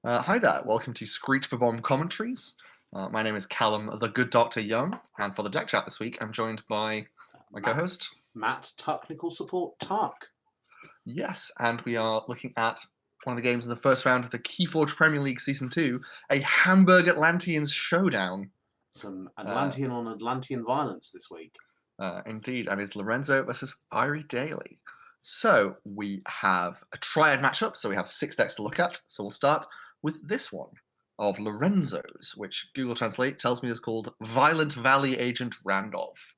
Hi there, welcome to Screech Bob-Omb Commentaries. My name is Callum, the good Dr. Young, and for the deck chat this week, I'm joined by my Matt, co-host. Matt Technical Support Tuck. Yes, and we are looking at one of the games in the first round of the Keyforge Premier League Season 2, a Hamburg Atlanteans showdown. Some Uh, Atlantean on Atlantean violence this week. Indeed, and it's Lorenzo versus IrieDaily. So we have a triad matchup, so we have 6 decks to look at. So we'll start with this one of Lorenzo's, which Google Translate tells me is called Violent Valley Agent Randolph.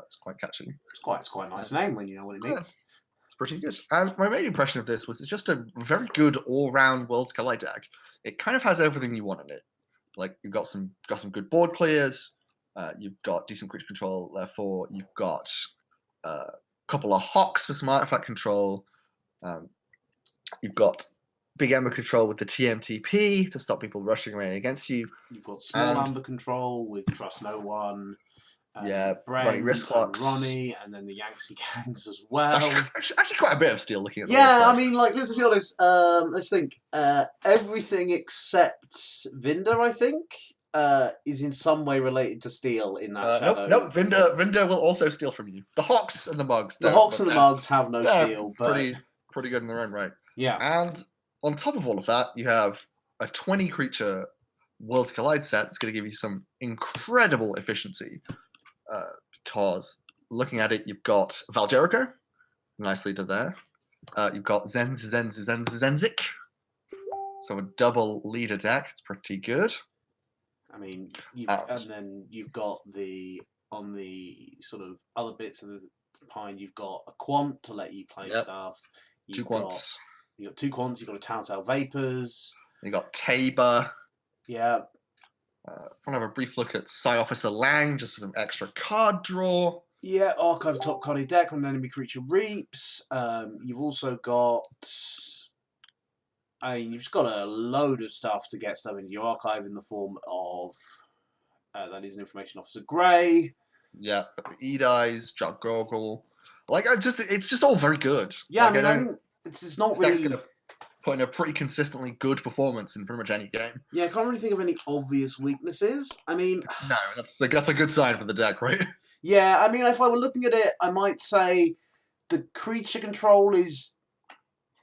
It's quite catchy. It's quite a Uh, nice name when you know what it yeah, means. it's pretty good. And my main impression of this was it's just a very good all-round Worlds Collide deck. It kind of has everything you want in it. Like you've got some good board clears. You've got decent creature control. Therefore, you've got a couple of hawks for some artifact control. Um, you've got big amber control with the TMTP to stop people rushing away against you. You've got small And amber control with Trust No One, yeah, running risk Brent and clocks. Ronnie, and then the Yangtze gangs as It's well. actually quite a bit of steel looking at the Yeah, I website. mean, like, let's be honest. Let's think. Everything except Vinder, I think, is in some way related to steel in that shadow. Nope. Vinder will also steal from you. The hawks and the mugs The don't, Hawks but and the Mugs have no they're steel, but pretty good in their own right. yeah. And on top of all of that, you have a 20 creature Worlds Collide set that's going to give you some incredible efficiency. Because looking at it, you've got Valjerico, nice leader there. You've got Zenzik. So a double leader deck. It's pretty good. I mean, And and then you've got on the sort of other bits of the pine, you've got a quant to let you play yep, stuff. two You've got quants. you got two quants. You've got a Telltale Vapors. You got Tabor. Yeah, Want to have a brief look at Psy Officer Lang just for some extra card draw. yeah. Archive top card deck when an enemy creature reaps. You've also got. You've just got a load of stuff to get stuff into your archive in the form of that is an information officer Grey. Yeah, Edi's, Jog Goggle. It's just all very good. Yeah, I Like I mean, I don't. think it's not This deck's really. gonna put in a pretty consistently good performance in pretty much any game. Yeah, I can't really think of any obvious weaknesses. I mean, No, that's a good sign for the deck, right? yeah, I mean, if I were looking at it, I might say the creature control is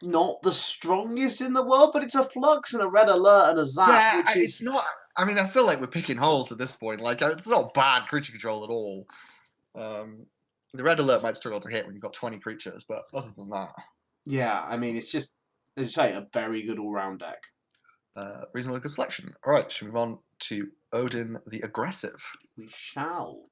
not the strongest in the world, but it's a Flux and a Red Alert and a Zap, Yeah, which it's is. not. I mean, I feel like we're picking holes at this point. Like it's not bad creature control at all. The red alert might struggle to hit when you've got 20 creatures, but other than that, Yeah, I mean, it's just, as you say, a very good all round deck. reasonably good selection. All right, should we move on to Odin the Aggressive? We shall.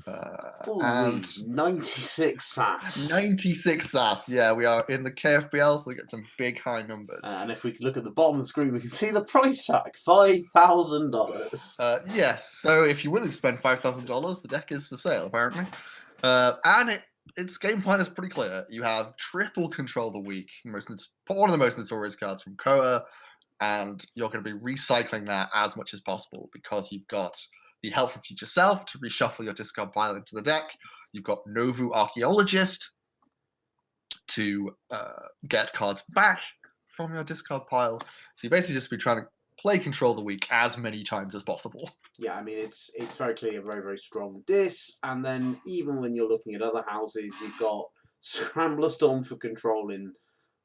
And Ooh, 96 sass. 96 SAS. Yeah, we are in the KFPL, so we get some big high numbers. And if we look at the bottom of the screen, we can see the price tag $5,000. Yes, so if you're willing to spend $5,000, the deck is for sale, apparently. And its game plan is pretty clear. You have triple Control the Weak, one of the most notorious cards from Koa, and you're going to be recycling that as much as possible because you've got the Help from Future Self to reshuffle your discard pile into the deck. You've got Novu Archaeologist to get cards back from your discard pile. So you basically just be trying to play Control the Weak as many times as possible. Yeah, I mean, it's very clearly a very, very strong dis. And then even when you're looking at other houses, you've got Scrambler Storm for controlling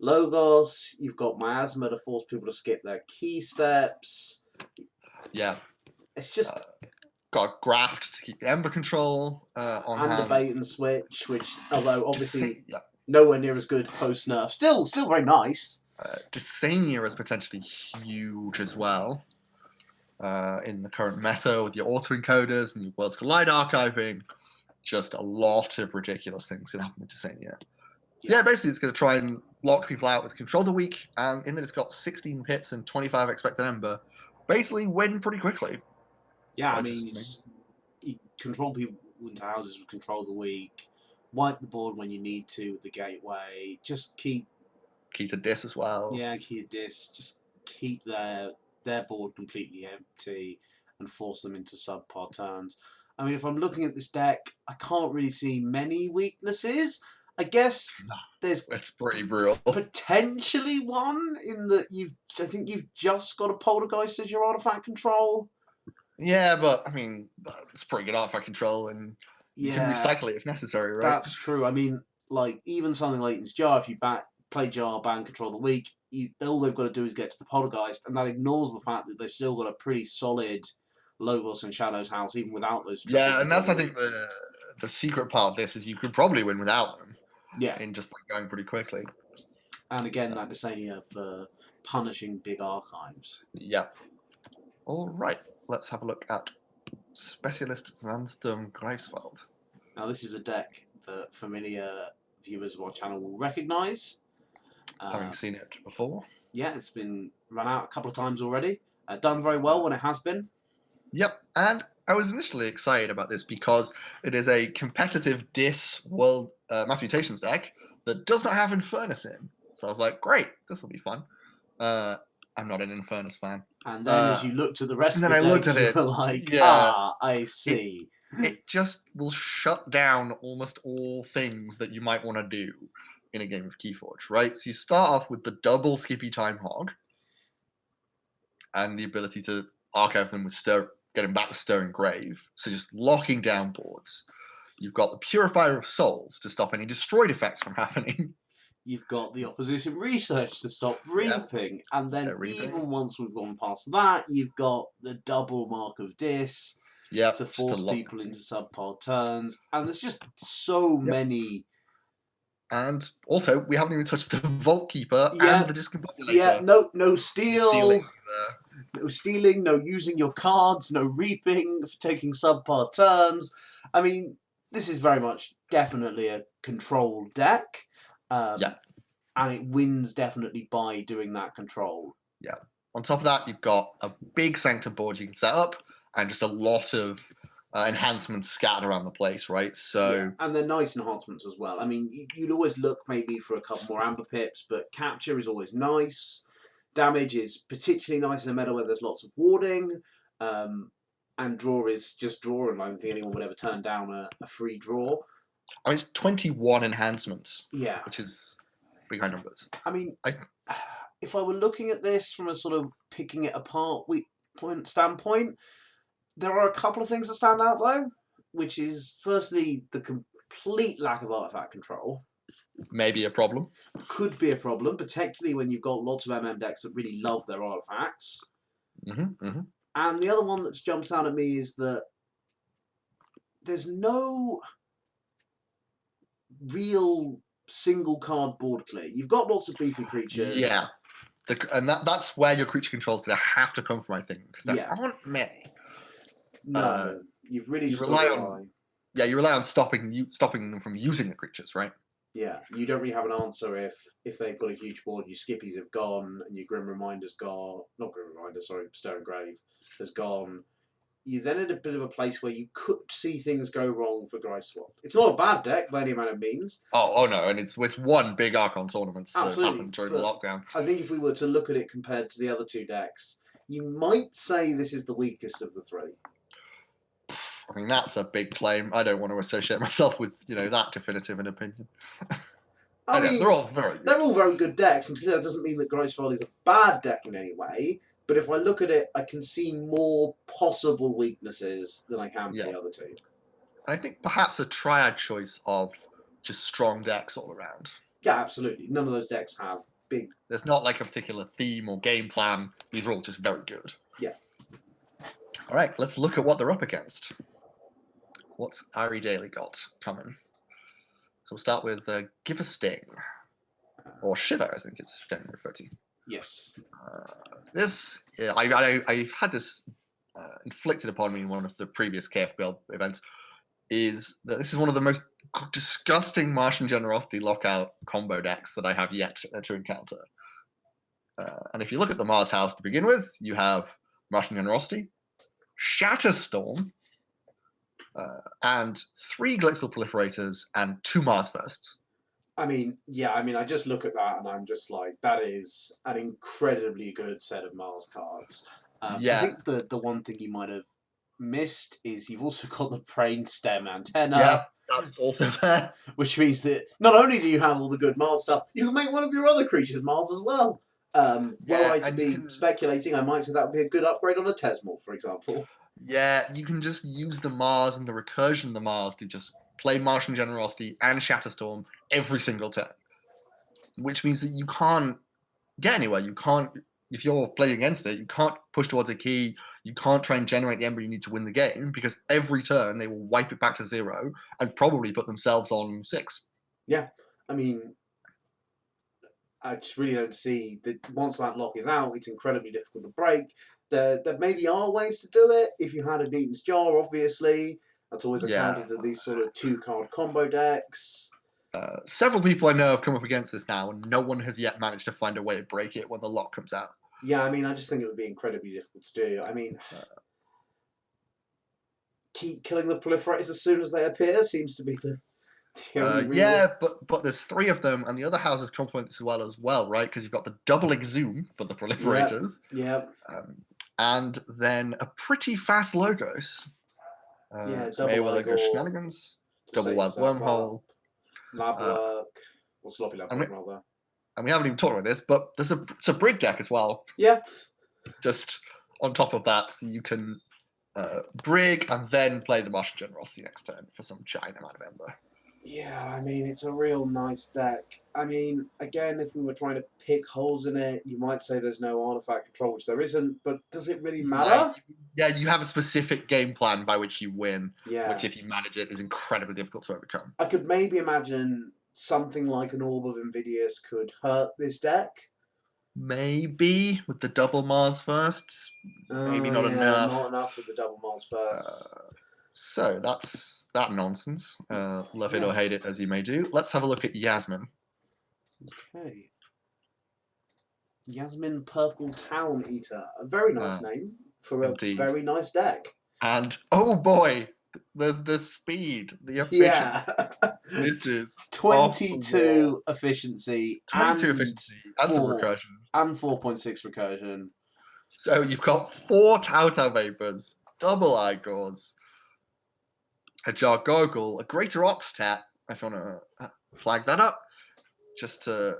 Logos. You've got Miasma to force people to skip their key steps. Yeah. It's just... got Graft to keep the Ember control on and hand. the bait and switch, which, although obviously nowhere near as good post-nerf, still very nice. Dysania is potentially huge as well. In the current meta with your auto-encoders and your Worlds Collide archiving, just a lot of ridiculous things can happen with Dysania. So yeah, basically it's going to try and lock people out with Control the Weak, and in that it's got 16 pips and 25 expected Ember, basically win pretty quickly. Yeah, I mean, you control people into houses with Control the Weak, wipe the board when you need to with the gateway, just keep... Key to Dis as well. Yeah, key to Dis, just keep their board completely empty and force them into subpar turns. I mean, if I'm looking at this deck, I can't really see many weaknesses. I guess there's It's pretty brutal. potentially one in that I think you've just got a Poltergeist as your artifact control. Yeah, but I mean, it's pretty good artifact control, and you can recycle it if necessary, right? That's true. I mean, like, even something like Leighton's Jar, if you play Jar, ban Control of the Week, all they've got to do is get to the Poltergeist, and that ignores the fact that they've still got a pretty solid Logos and Shadows house, even without those triple Yeah, and that's, I control think, weeks. the secret part of this is you could probably win without them Yeah, in just going pretty quickly. and again, that Desania for punishing big archives. Yeah. All right, let's have a look at Specialist Zandsturm Greifswald. Now, this is a deck that familiar viewers of our channel will recognise. Having seen it before. Yeah, it's been run out a couple of times already. Done very well when it has been. Yep, and I was initially excited about this because it is a competitive World Mass Mutations deck that does not have Infernus in. So I was like, great, this will be fun. I'm not an Infernus fan. And then as you looked at the rest of the then I looked deck, at you it, were like, yeah, I see. It just will shut down almost all things that you might want to do in a game of Keyforge, right? So you start off with the double Skippy Time Hog and the ability to archive them with getting back with Stirring Grave. So just locking down boards. You've got the Purifier of Souls to stop any destroyed effects from happening. You've got the Opposition Research to stop reaping. Yeah. And then even once we've gone past that, you've got the double Mark of Dis to force people into subpar turns. And there's just so many. And also, we haven't even touched the Vault Keeper and the Discombobulator. Yeah, no steal. No stealing, no using your cards, no reaping, for taking subpar turns. I mean, this is very much definitely a control deck. And it wins definitely by doing that control. Yeah. On top of that, you've got a big Sanctum board you can set up and just a lot of enhancements scattered around the place, right? So and they're nice enhancements as well. I mean, you'd always look maybe for a couple more Amber Pips, but Capture is always nice. Damage is particularly nice in a meta where there's lots of warding. And Draw is just Draw, and I don't think anyone would ever turn down a free draw. I mean, it's 21 enhancements. Yeah. Which is big high numbers. I mean, if I were looking at this from a sort of picking it apart standpoint, there are a couple of things that stand out, though, which is, firstly, the complete lack of artifact control. Maybe a problem. Could be a problem, particularly when you've got lots of MM decks that really love their artifacts. And the other one that jumps out at me is that there's no real single card board clear. You've got lots of beefy creatures. Yeah. And that's where your creature control is going to have to come from, I think, because there aren't many. No, you've really just got to rely. Yeah, you rely on stopping them from using the creatures, right? Yeah, you don't really have an answer if they've got a huge board. Your Skippies have gone, and your Grim Reminder's gone. Not Grim Reminder, sorry, Stirring Grave has gone. You're then in a bit of a place where you could see things go wrong for Greifswald. It's not a bad deck by any amount of means. Oh no, and it's one big Archon tournament that happened during the lockdown. I think if we were to look at it compared to the other two decks, you might say this is the weakest of the three. I mean, that's a big claim. I don't want to associate myself with, that definitive an opinion. I mean, they're all very good. They're all very good decks, and that doesn't mean that Greifswald is a bad deck in any way. But if I look at it, I can see more possible weaknesses than I can for the other two. I think perhaps a triad choice of just strong decks all around. Yeah, absolutely. None of those decks have big... There's not like a particular theme or game plan. These are all just very good. Yeah. All right, let's look at what they're up against. What's IrieDaily got coming? So we'll start with Give a Sting. Or Shiver, I think it's getting referred to. Yes. I've had this inflicted upon me in one of the previous KFPL events, is that this is one of the most disgusting Martian Generosity lockout combo decks that I have yet to encounter. And if you look at the Mars house to begin with, you have Martian Generosity, Shatterstorm, and 3 Glitzel Proliferators and 2 Mars Firsts. I mean, I just look at that and I'm just like, that is an incredibly good set of Mars cards. I think the one thing you might have missed is you've also got the brainstem antenna. Yeah, that's also there. Which means that not only do you have all the good Mars stuff, you can make one of your other creatures Mars as well. Were I to be speculating, I might say that would be a good upgrade on a Tesmol, for example. Yeah, you can just use the Mars and the recursion of the Mars to just play Martian Generosity and Shatterstorm every single turn. Which means that you can't get anywhere. You can't, if you're playing against it, you can't push towards a key. You can't try and generate the ember you need to win the game because every turn they will wipe it back to 0 and probably put themselves on 6. Yeah, I mean, I just really don't see that once that lock is out, it's incredibly difficult to break. There maybe are ways to do it. If you had a Newton's Jar, obviously, that's always a counter to these sort of 2-card combo decks. Several people I know have come up against this now, and no one has yet managed to find a way to break it when the lock comes out. Yeah, I mean, I just think it would be incredibly difficult to do. I mean, keep killing the proliferators as soon as they appear seems to be the only real... Yeah, but there's 3 of them, and the other houses complement this as well, right? Because you've got the double Exhume for the proliferators. Yep. And then a pretty fast Logos. Double Logos Shenanigans, double Wild Wormhole. Lab work, or sloppy lab work, rather. And we haven't even talked about this, but it's a brig deck as well. Yeah. Just on top of that, so you can brig and then play the Martian Generosity next turn for some giant amount of ember. Yeah, I mean, it's a real nice deck. I mean, again, if we were trying to pick holes in it, you might say there's no artifact control, which there isn't, but does it really matter? Yeah, you have a specific game plan by which you win, which if you manage it is incredibly difficult to overcome. I could maybe imagine something like an Orb of Invidious could hurt this deck. Maybe with the double Mars first. Maybe not enough. Not enough with the double Mars first. So that's that nonsense. Love it or hate it as you may do. Let's have a look at Yasmin. Okay. Yasmin Purple Town Eater. A very nice name for a very nice deck. And oh boy, the speed, the efficiency. Yeah. This is 22 efficiency. 22 efficiency and some recursion. And 4.6 recursion. So you've got 4 Tau Vapors, double Igors, a Jargoggle, a Greater Oxtat, if you want to flag that up, just to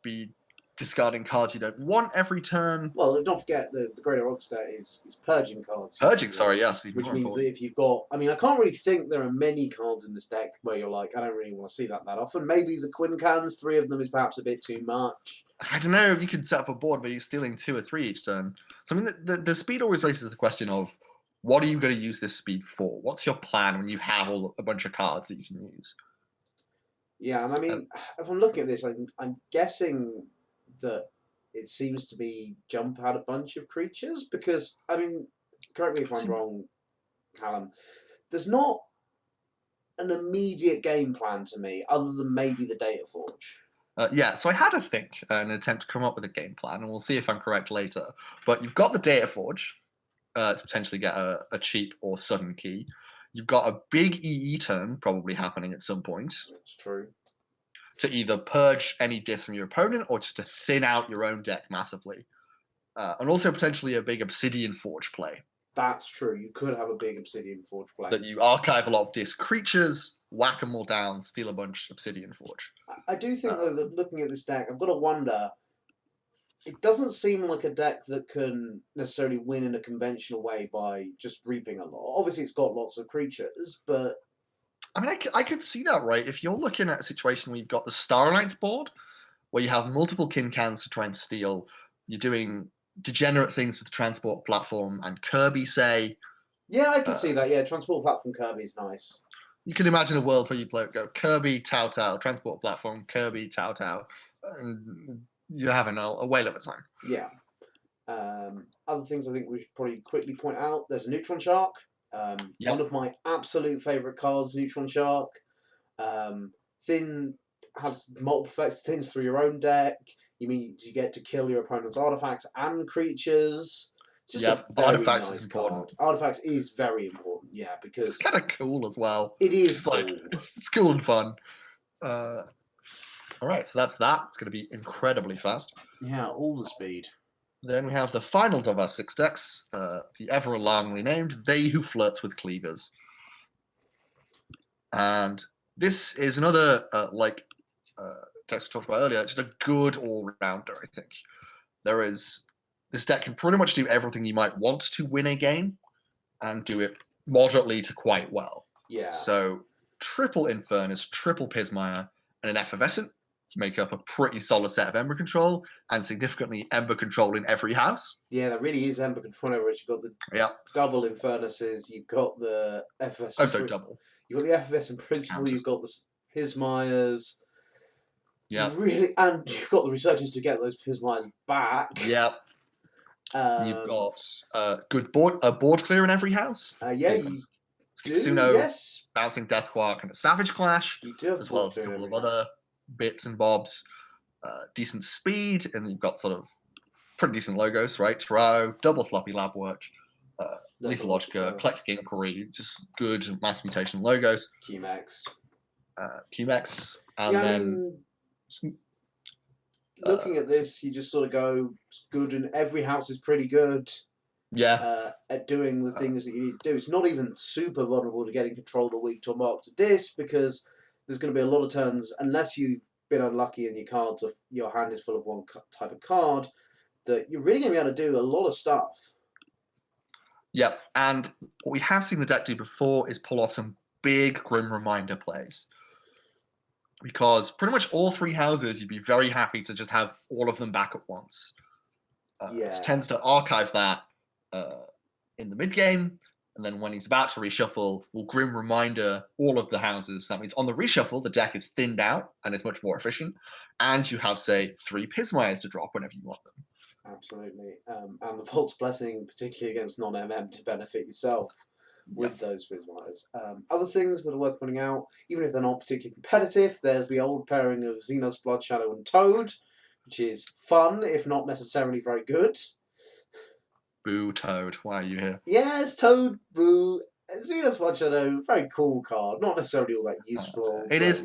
be discarding cards you don't want every turn. Well, don't forget the Greater Oxtat is purging cards. Purging, sorry, yes. Which means that if you've got... I mean, I can't really think there are many cards in this deck where you're like, I don't really want to see that often. Maybe the Quincans, 3 of them is perhaps a bit too much. I don't know, you could set up a board where you're stealing 2 or 3 each turn. So, I mean, the speed always raises the question of, what are you going to use this speed for? What's your plan when you have a bunch of cards that you can use? Yeah, and I mean, if I'm looking at this, I'm guessing that it seems to be jump out a bunch of creatures, because, I mean, correct me if I'm wrong, Callum, there's not an immediate game plan to me, other than maybe the Data Forge. Yeah, so I had a think, an attempt to come up with a game plan, and we'll see if I'm correct later. But you've got the Data Forge to potentially get a cheap or sudden key. You've got a big EE turn probably happening at some point. That's true. To either purge any disc from your opponent or just to thin out your own deck massively. And also potentially a big Obsidian Forge play. That's true. You could have a big Obsidian Forge play. That you archive a lot of disc creatures, whack them all down, steal a bunch, Obsidian Forge. I do think, though, that looking at this deck, I've got to wonder, it doesn't seem like a deck that can necessarily win in a conventional way by just reaping a lot. Obviously, it's got lots of creatures, but... I mean, I could see that, right? If you're looking at a situation where you've got the Starlights board, where you have multiple Quincans to try and steal, you're doing degenerate things with the Transport Platform and Kirby, say. Yeah, I can see that, yeah. Transport Platform Kirby is nice. You can imagine a world where you go Kirby, Tau Tau, Transport Platform, Kirby, Tau Tau, and you're having a whale of a time. Yeah. Other things I think we should probably quickly point out, there's a Neutron Shark. One of my absolute favourite cards, Neutron Shark. Thin has multiple effects, thins through your own deck. You get to kill your opponent's artifacts and creatures. It's just artifacts nice is important. Artifacts is very important, yeah, because it's kind of cool as well. It is cool. It's cool and fun. All right, so that's that. It's going to be incredibly fast. Yeah, all the speed. Then we have the final of our 6 decks, the ever alarmingly named They Who Flirts with Cleavers. And this is another, decks we talked about earlier, just a good all-rounder, I think. This deck can pretty much do everything you might want to win a game, and do it moderately to quite well. Yeah. So, triple Infernus, triple Pismire, and an Effervescent make up a pretty solid set of Ember Control, and significantly Ember Control in every house. Yeah, that really is Ember Control. You've got the double Infernuses, you've got the Effervescent. Double. You've got the Effervescent Principle, you've got the Pismires. Yeah. And you've got the Researchers to get those Pismires back. Yep. You've got good board clear in every house. You do, Suno, yes. Bouncing Deathquark, and a Savage Clash, you do have as well as a couple of other bits and bobs. Decent speed, and you've got sort of pretty decent logos, right? Tarot, double Sloppy Lab Work, Lethal Logica, Eclectic Inquiry, just good mass mutation logos. QMX, and then... looking at this, you just sort of go, it's good, and every house is pretty good at doing the things that you need to do. It's not even super vulnerable to getting Control of the Weak to a Mark to Dis, because there's going to be a lot of turns, unless you've been unlucky and your hand is full of one type of card, that you're really going to be able to do a lot of stuff. Yep, and what we have seen the deck do before is pull off some big Grim Reminder plays. Because pretty much all 3 houses, you'd be very happy to just have all of them back at once. It tends to archive that in the mid-game, and then when he's about to reshuffle, will Grim Reminder all of the houses. That means on the reshuffle, the deck is thinned out and is much more efficient, and you have, say, 3 Pismires to drop whenever you want them. Absolutely. And the Vault's Blessing, particularly against non-MM, to benefit yourself with those Pismires. Other things that are worth pointing out, even if they're not particularly competitive, there's the old pairing of Xenos, Bloodshadow, and Toad, which is fun, if not necessarily very good. Boo, Toad. Why are you here? Yes, Toad, boo. Xenos, Bloodshadow, very cool card. Not necessarily all that useful. It is,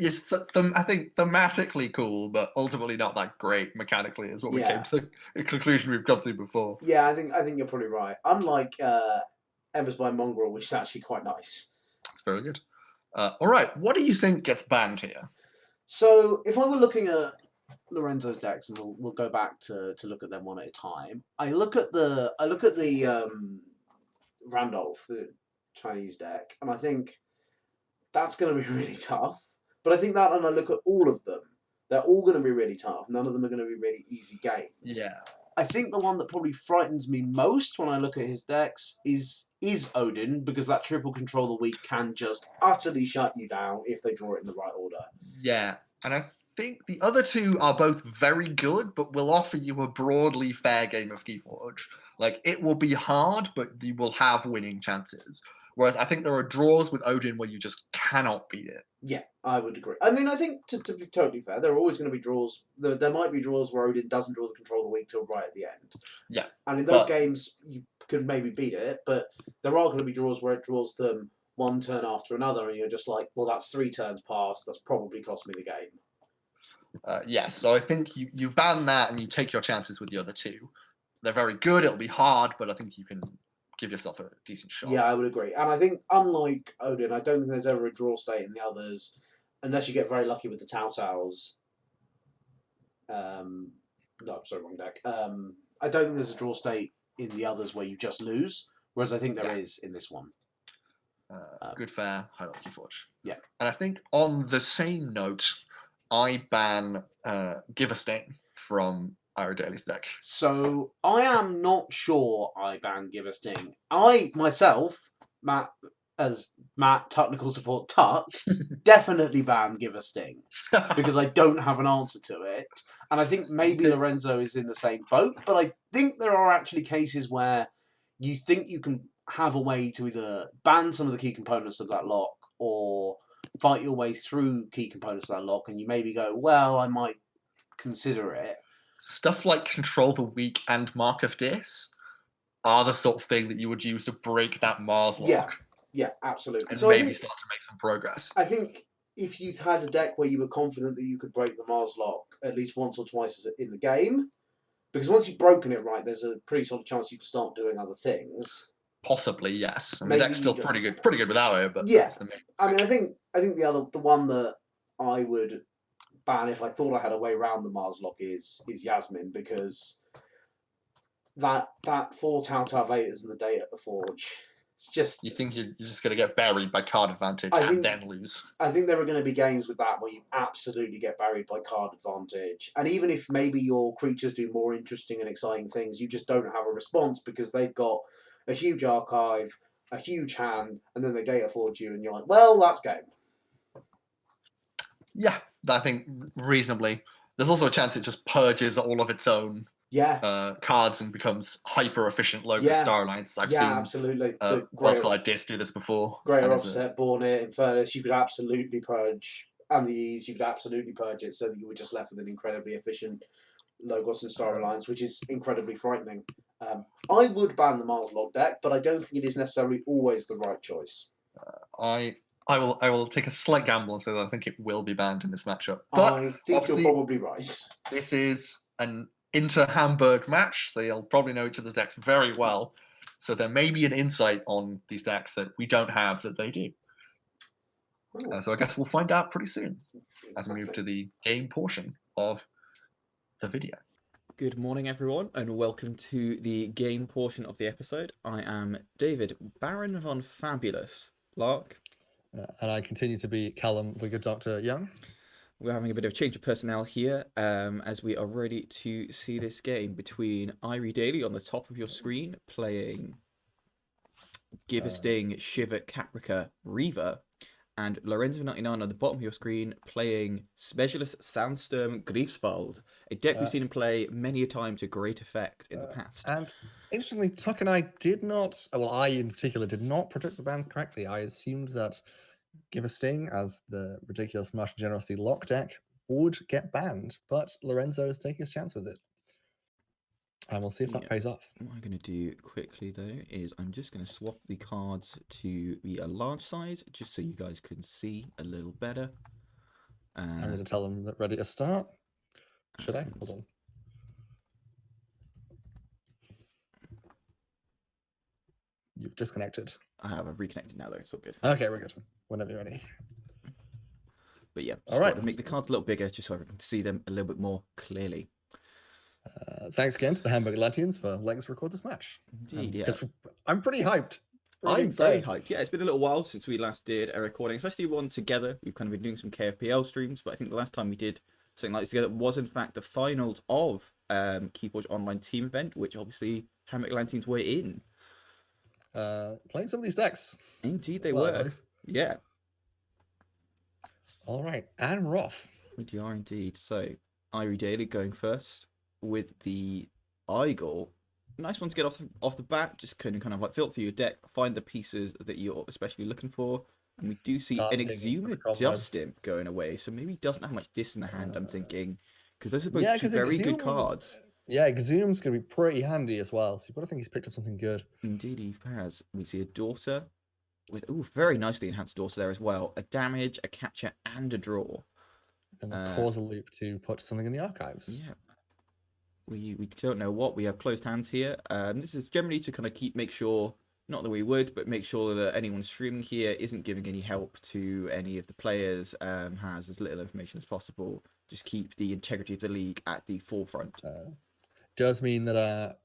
I think, thematically cool, but ultimately not that great mechanically, is what we came to the conclusion we've come to before. Yeah, I think you're probably right. Unlike Embers by Mongrel, which is actually quite nice. It's very good. All right, what do you think gets banned here? So, if I were looking at Lorenzo's decks, and we'll go back to look at them one at a time. I look at the Randolph, the Chinese deck, and I think that's going to be really tough. But I think that, and I look at all of them, they're all going to be really tough. None of them are going to be really easy games. Yeah. I think the one that probably frightens me most when I look at his decks is Odin, because that triple Control the Weak can just utterly shut you down if they draw it in the right order. Yeah, and I think the other 2 are both very good, but will offer you a broadly fair game of Keyforge. Like, it will be hard, but you will have winning chances. Whereas I think there are draws with Odin where you just cannot beat it. Yeah, I would agree. I mean, I think, to be totally fair, there are always going to be draws. There might be draws where Odin doesn't draw the Control of the Weak till right at the end. Yeah. And in those games, you could maybe beat it, but there are going to be draws where it draws them one turn after another, and you're just like, well, that's 3 turns past. That's probably cost me the game. Yes, so I think you ban that and you take your chances with the other 2. They're very good. It'll be hard, but I think you can give yourself a decent shot. Yeah, I would agree. And I think, unlike Odin, I don't think there's ever a draw state in the others, unless you get very lucky with the Taotaos. No, sorry, wrong deck. I don't think there's a draw state in the others where you just lose, whereas I think there is in this one. Good, fair, high lucky Forge. Yeah. And I think on the same note, I ban Give a Stain from IrieDaily's deck. So I am not sure I ban Give a Sting. I myself, Matt technical support Tuck, definitely ban Give a Sting because I don't have an answer to it, and I think maybe Lorenzo is in the same boat. But I think there are actually cases where you think you can have a way to either ban some of the key components of that lock or fight your way through key components of that lock, and you maybe go, well, I might consider it. Stuff like Control the Weak and Mark of Dis are the sort of thing that you would use to break that Mars lock. Yeah, absolutely. And so maybe start to make some progress. I think if you'd had a deck where you were confident that you could break the Mars lock at least once or twice in the game, Because once you've broken it right, there's a pretty solid chance you can start doing other things. Possibly, yes. And the Maybe deck's still pretty good without it, but yeah. that's the main I mean, thing. I think the one that I would ban if I thought I had a way around the Mars lock is Yasmin, because that 4 Tau Vadas in the day at the Forge. It's just. You think you're just going to get buried by card advantage then lose. I think there are going to be games with that where you absolutely get buried by card advantage. And even if maybe your creatures do more interesting and exciting things, you just don't have a response because they've got a huge archive, a huge hand, and then they Data Forge you, and you're like, well, that's game. Yeah, I think reasonably. There's also a chance it just purges all of its own cards and becomes hyper efficient Logos Star Alliance. I've seen absolutely. Great Dis do this before. Greater Offset, Bornit, Infernus, you could absolutely purge, and the Ease, you could absolutely purge it so that you were just left with an incredibly efficient Logos and Star Alliance, which is incredibly frightening. I would ban the Mars Lock deck, but I don't think it is necessarily always the right choice. I will take a slight gamble and say that I think it will be banned in this matchup. But I think you're probably right. This is an inter-Hamburg match. They'll probably know each other's decks very well. So there may be an insight on these decks that we don't have that they do. So I guess we'll find out pretty soon as we move to the game portion of the video. Good morning, everyone, and welcome to the game portion of the episode. I am David, Baron von Fabulous. Lark. And I continue to be Callum, the good Dr. Young. We're having a bit of a change of personnel here as we are ready to see this game between IrieDaily on the top of your screen playing Give a Sting, Shiver, Caprica, Reaver, and Lorenzo 99 on the bottom of your screen playing Specialist Sandstorm Griefswald, a deck we've seen him play many a time to great effect in the past. And interestingly, Tuck and I did not, well, I in particular did not predict the bans correctly. I assumed that Give a Sting, as the ridiculous Martian Generosity lock deck, would get banned, but Lorenzo is taking his chance with it. And we'll see if that pays off. What I'm going to do quickly, though, is I'm just going to swap the cards to be a large size, just so you guys can see a little better. I'm going to tell them that ready to start. Should I? Hold on. You've disconnected. I have. I've reconnected now, though. It's all good. Okay, we're good. Whenever you're ready. But yeah, all right. Make the cards a little bigger, just so I can see them a little bit more clearly. Thanks again to the Hamburg Atlanteans for letting us record this match. Indeed, yeah. I'm pretty hyped. I'm very hyped. Yeah, it's been a little while since we last did a recording, especially one together. We've kind of been doing some KFPL streams, but I think the last time we did something like this together was in fact the finals of Keyforge Online Team event, which obviously Hamburg Atlanteans were in. Playing some of these decks. Indeed, they were. Yeah. All right, and Roth. We are indeed. So, IrieDaily going first with the Igor. Nice one to get off the bat. Just kind of like filter your deck, find the pieces that you're especially looking for. And we do see an Exhumer Dustin going away. So maybe he doesn't have much dis in the hand, I'm thinking. Because those are both two very good cards. Yeah, Exhum's going to be pretty handy as well. So you've got to think he's picked up something good. Indeed, he has. We see a Daughter with, very nicely enhanced Daughter there as well. A damage, a capture, and a draw. And a causal loop to put something in the archives. Yeah. We don't know what. We have closed hands here. This is generally to kind of make sure, not that we would, but make sure that anyone streaming here isn't giving any help to any of the players, has as little information as possible. Just keep the integrity of the league at the forefront. Does mean that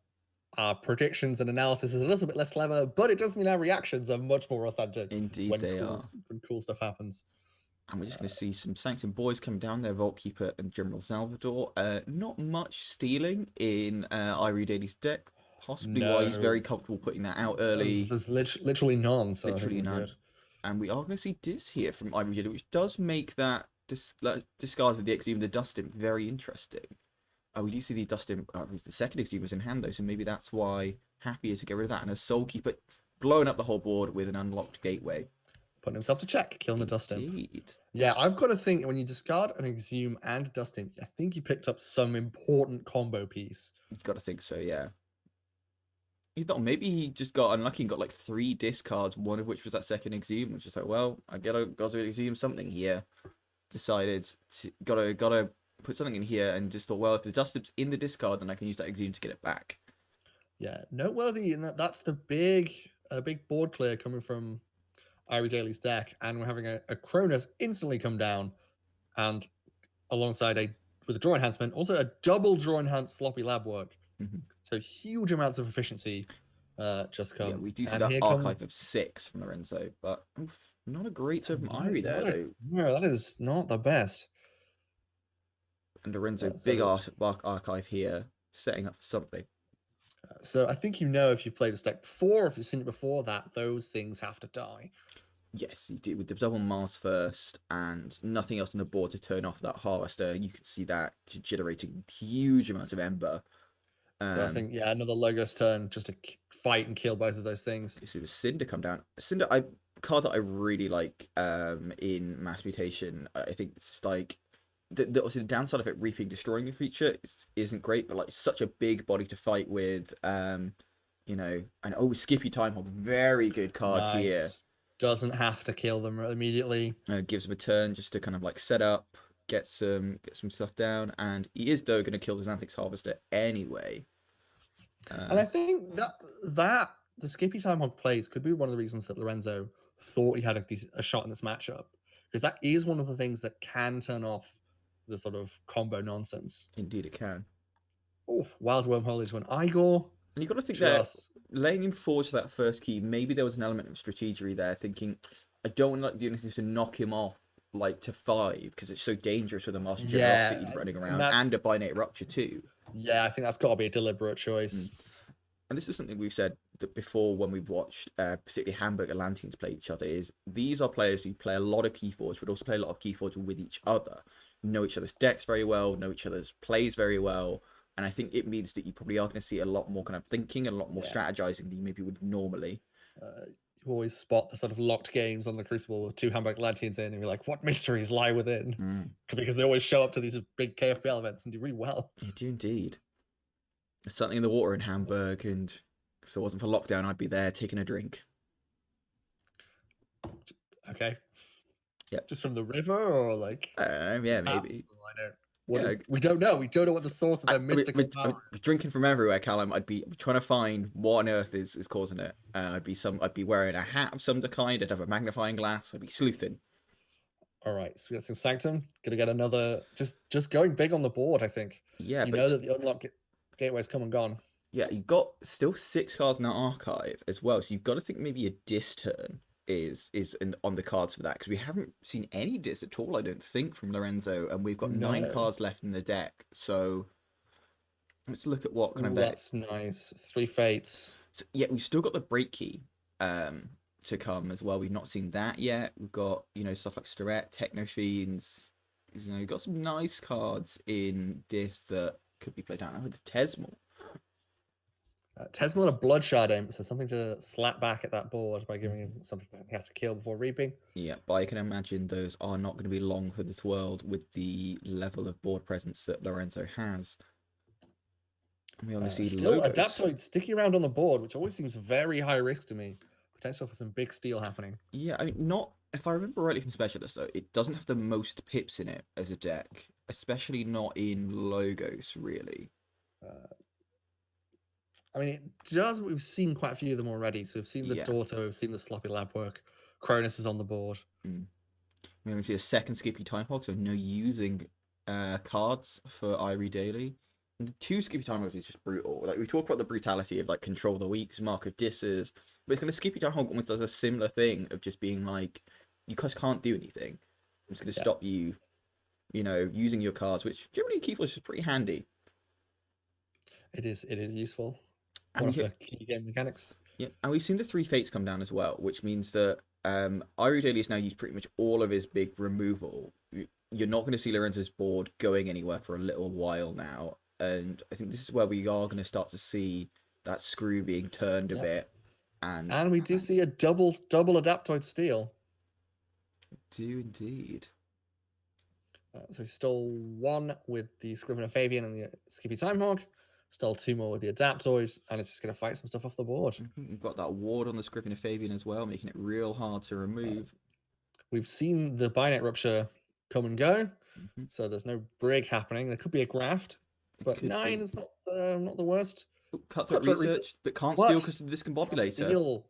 our predictions and analysis is a little bit less clever, but it does mean our reactions are much more authentic. Indeed, when cool stuff happens. And we're just going to see some Sanctum Boys coming down there, Vault Keeper and General Salvador. Not much stealing in IrieDaily's deck, possibly why he's very comfortable putting that out early. There's literally none. So literally none. Good. And we are going to see Dis here from IrieDaily, which does make that discard of the Exhumer, the Dustin, very interesting. We do see the Dustin, the second Exhumer's in hand though, so maybe that's why happier to get rid of that. And a Soul Keeper blowing up the whole board with an unlocked gateway. Putting himself to check, killing the Dustin. Indeed. Yeah, I've got to think when you discard an Exhume and Dustin, I think you picked up some important combo piece. You've got to think so, yeah. You thought maybe he just got unlucky and got like 3 discards, one of which was that second Exhume, which is like, well, I got to Exhume something here. Decided to gotta put something in here and just thought, well, if the dust is in the discard, then I can use that Exhume to get it back. Yeah, noteworthy, and that's the big board clear coming from IrieDaily's deck, and we're having a Cronus instantly come down, and alongside with a draw enhancement, also a double draw enhanced sloppy lab work. Mhm. So huge amounts of efficiency just come. Yeah, we do see and that here archive comes, of 6 from Lorenzo, but oof, not a great turn from no, Irie there, though. no, that is not the best. And Lorenzo, so- big archive here, setting up for something. So I think if you've played this deck before, or if you've seen it before, that those things have to die. Yes, you do with the double Mars first and nothing else on the board to turn off that Harvester. You can see that generating huge amounts of Ember. So I think, another Logos turn just to fight and kill both of those things. You see the Cinder come down. Cinder, card that I really like in Mass Mutation. I think it's just like obviously the downside of it reaping, destroying a creature isn't great, but like such a big body to fight with. You know, and Skippy Time Hog, very good card here. Doesn't have to kill them immediately. Gives him a turn just to kind of like set up, get some stuff down, and he is though going to kill the Xanthix Harvester anyway. And I think that the Skippy Time Hog plays could be one of the reasons that Lorenzo thought he had a shot in this matchup, because that is one of the things that can turn off the sort of combo nonsense. Indeed, it can. Oh, Wild Wormhole into an Igor. And you've got to think that laying him forward to that first key, maybe there was an element of strategery there, thinking, I don't want to like do anything to knock him off like to 5 because it's so dangerous with a Master Generosity running around and a Binate Rupture too. Yeah, I think that's got to be a deliberate choice. And this is something we've said that before when we've watched particularly Hamburg Atlanteans play each other, is these are players who play a lot of Keyforge, but also play a lot of Keyforge with each other, know each other's decks very well, know each other's plays very well. And I think it means that you probably are going to see a lot more kind of thinking and a lot more strategizing than you maybe would normally. You always spot the sort of locked games on the Crucible with 2 Hamburg Atlanteans in, and you're like, what mysteries lie within? Because they always show up to these big KFPL events and do really well. They do indeed. There's something in the water in Hamburg, and if it wasn't for lockdown, I'd be there taking a drink. Okay. Yeah. Just from the river, or like? Yeah, maybe. We don't know. We don't know what the source of their mystical power. I'd be drinking from everywhere, Callum. I'd be trying to find what on earth is causing it. I'd be wearing a hat of some kind. I'd have a magnifying glass. I'd be sleuthing. All right, so we got some Sanctum. Gonna get another. Just going big on the board, I think. Yeah, you know that the unlock gateway's come and gone. Yeah, you've got still 6 cards in that archive as well. So you've got to think maybe a Dis turn is on the cards for that, because we haven't seen any Dis at all, I don't think, from Lorenzo, and we've got 9 cards left in the deck. So let's look at what kind of that's nice. 3 Fates. So, yeah, we've still got the break key to come as well. We've not seen that yet. We've got stuff like Starette, Techno Fiends. You've got some nice cards in Dis that could be played out with Tesmal. Tesmal and a Bloodshard Imp, so something to slap back at that board by giving him something that he has to kill before reaping. Yeah, but I can imagine those are not going to be long for this world with the level of board presence that Lorenzo has. And we only see still Logos. Adaptoid sticking around on the board, which always seems very high risk to me. Potential for some big steal happening. Yeah, I mean, not if I remember rightly from Specialist though, it doesn't have the most pips in it as a deck, especially not in Logos really. I mean, it does. We've seen quite a few of them already. So we've seen the Daughter, we've seen the Sloppy Lab work. Cronus is on the board. We only see a second Skippy Time Hog, so no using cards for IrieDaily. And the 2 Skippy Time Hogs is just brutal. Like we talk about the brutality of like control the weaks, mark of disses, but it's gonna Skippy Time Hog almost does a similar thing of just being like, you guys can't do anything. I'm just gonna stop you, using your cards, which generally Keyforge is pretty handy. It is useful. One of the key game mechanics. Yeah, and we've seen the 3 Fates come down as well, which means that IrieDaily has now used pretty much all of his big removal. You're not going to see Lorenzo's board going anywhere for a little while now, and I think this is where we are going to start to see that screw being turned a bit. And we do see a double Adaptoid steal. Do indeed. So he stole 1 with the Scrivener Fabian and the Skippy Time Hog. Stole 2 more with the Adaptoids, and it's just going to fight some stuff off the board. We've got that ward on the Scrivener Fabian as well, making it real hard to remove. We've seen the Binate Rupture come and go. Mhm. So there's no brig happening. There could be a graft, It but could 9 be. is not the worst. Oh, cutthroat Cutthroat research, but can't What? steal because of the Can't discombobulator. steal.